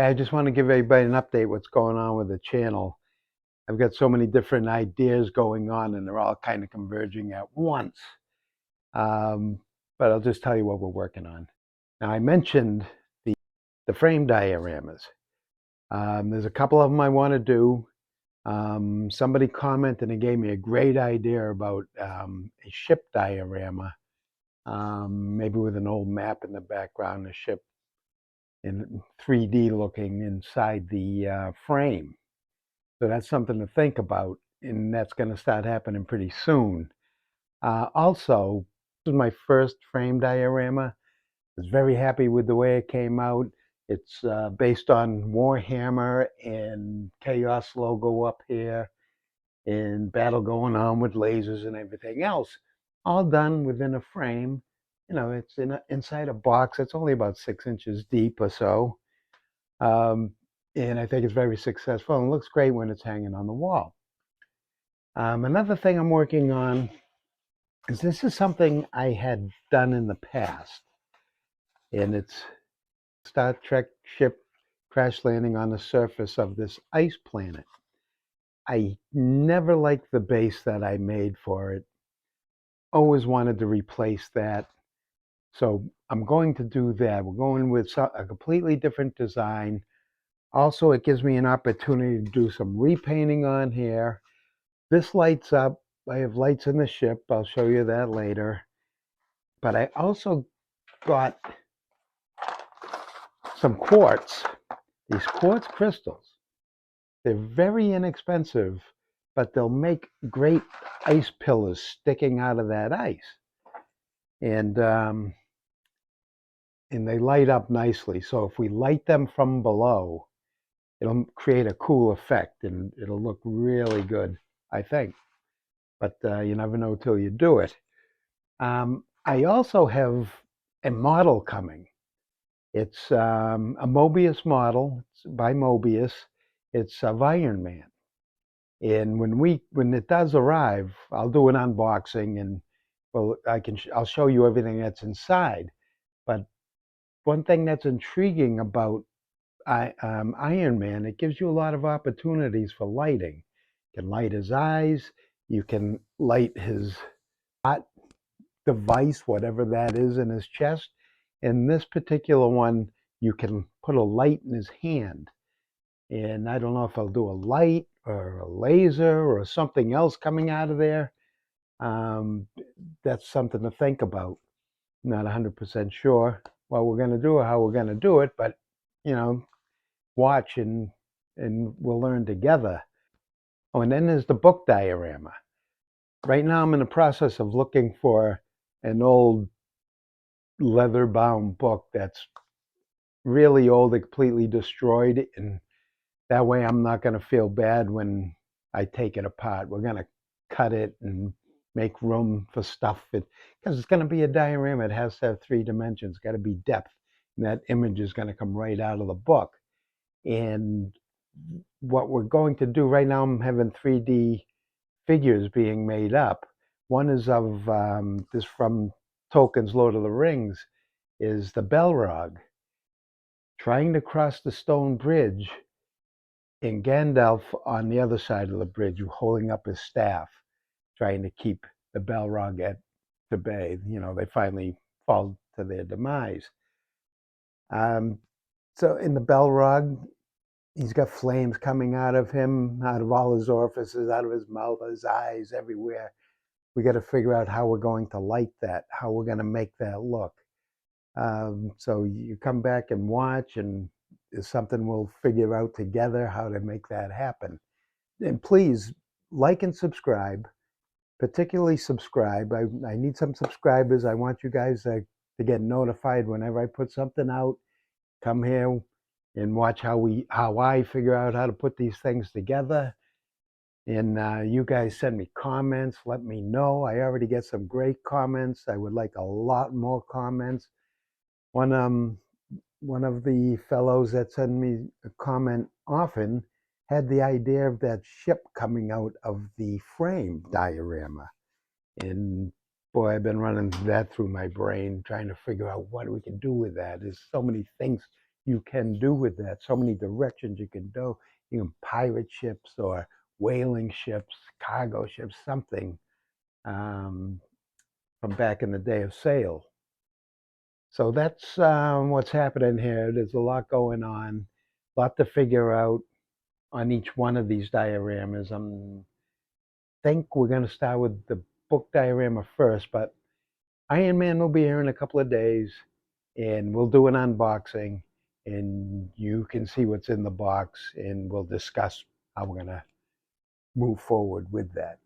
I just want to give everybody an update what's going on with the channel. I've got so many different ideas going on and they're all kind of converging at once. Um, but I'll just tell you what we're working on. Now I mentioned the frame dioramas. There's a couple of them I want to do. Somebody commented and gave me a great idea about a ship diorama, maybe with an old map in the background, a ship in 3D looking inside the frame. So that's something to think about, and that's going to start happening pretty soon. Also, this is my first frame diorama. I was very happy with the way it came out. It's based on Warhammer and Chaos logo up here, and battle going on with lasers and everything else, all done within a frame. You know, it's inside a box. It's only about 6 inches deep or so. And I think it's very successful and looks great when it's hanging on the wall. Another thing I'm working on is this is something I had done in the past, and it's Star Trek ship crash landing on the surface of this ice planet. I never liked the base that I made for it. Always wanted to replace that. So I'm going to do that. We're going with a completely different design. Also, it gives me an opportunity to do some repainting on here. This lights up. I have lights in the ship. I'll show you that later. But I also got some quartz. These quartz crystals. They're very inexpensive, but they'll make great ice pillars sticking out of that ice. And they light up nicely. So if we light them from below, it'll create a cool effect and it'll look really good, I think. But you never know till you do it. I also have a model coming. It's a Mobius model. It's by Mobius. It's of Iron Man. And when it does arrive, I'll do an unboxing and I'll show you everything that's inside. But one thing that's intriguing about Iron Man, it gives you a lot of opportunities for lighting. You can light his eyes. You can light his hot device, whatever that is, in his chest. In this particular one, you can put a light in his hand. And I don't know if I'll do a light or a laser or something else coming out of there. That's something to think about. Not 100% sure what we're going to do or how we're going to do it, but you know, watch and we'll learn together. Oh, and then there's the book diorama. Right now I'm in the process of looking for an old leather-bound book that's really old and completely destroyed, and that way I'm not going to feel bad when I take it apart. We're going to cut it and make room for stuff because it's going to be a diorama. It has to have 3 dimensions. It's got to be depth, and that image is going to come right out of the book. And what we're going to do right now, I'm having 3D figures being made up. One is of this from Tolkien's Lord of the Rings, is the Balrog trying to cross the stone bridge, and Gandalf on the other side of the bridge holding up his staff, trying to keep the Balrog at bay. You know, they finally fall to their demise. So in the Balrog, he's got flames coming out of him, out of all his orifices, out of his mouth, his eyes, everywhere. We got to figure out how we're going to light that, how we're going to make that look. So you come back and watch, and it's something we'll figure out together how to make that happen. And please like and subscribe, particularly subscribe. I need some subscribers. I want you guys to get notified whenever I put something out. Come here and watch how I figure out how to put these things together. And you guys send me comments, let me know. I already get some great comments. I would like a lot more comments. One of the fellows that send me a comment often had the idea of that ship coming out of the frame diorama. And boy, I've been running that through my brain, trying to figure out what we can do with that. There's so many things you can do with that. So many directions you can do. You can pirate ships or whaling ships, cargo ships, something um, from back in the day of sail. So that's what's happening here. There's a lot going on, a lot to figure out on each one of these dioramas. I think we're going to start with the book diorama first, but Iron Man will be here in a couple of days, and we'll do an unboxing, and you can see what's in the box, and we'll discuss how we're going to move forward with that.